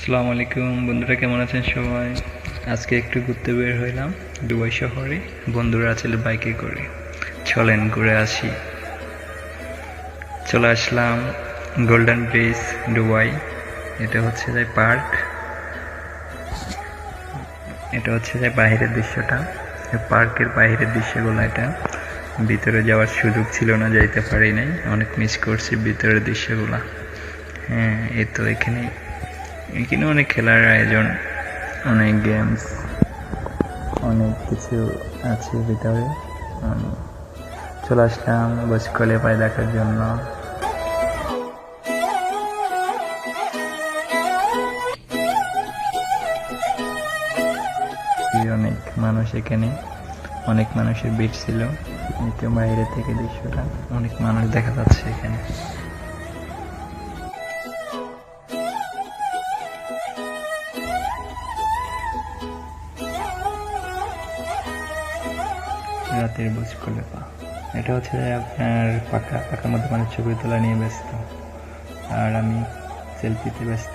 আসসালামু আলাইকুম বন্ধুরা, কেমন আছেন সবাই? আজকে একটু ঘুরতে বের হইলাম দুবাই শহরে। বন্ধুরা ছিল বাইকে করে, চলেন ঘুরে আসি। চলে আসলাম গোল্ডেন ব্রিজ দুবাই। এটা হচ্ছে যে পার্ক, এটা হচ্ছে যে বাহিরের দৃশ্যটা, পার্কের বাহিরের দৃশ্যগুলো। এটা ভিতরে যাওয়ার সুযোগ ছিল না, যাইতে পারি নাই, অনেক মিস করছি ভিতরের দৃশ্যগুলা। হ্যাঁ, এই তো এখানে অনেক খেলার আয়োজন, অনেক গেমস, অনেক কিছু আছে ভিতরে। চলে আসলাম বুর্জ খলিফা দেখার জন্য। অনেক মানুষ এখানে, অনেক মানুষের ভিড় ছিল। একটু বাইরে থেকে দৃশ্যটা, অনেক মানুষ দেখা যাচ্ছে এখানে। রাতের বুর্জ খলিফা, এটা হচ্ছে আপনার পাকার মধ্যে মানে ছবি তোলা নিয়ে ব্যস্ত, আর আমি সেলফিতে ব্যস্ত।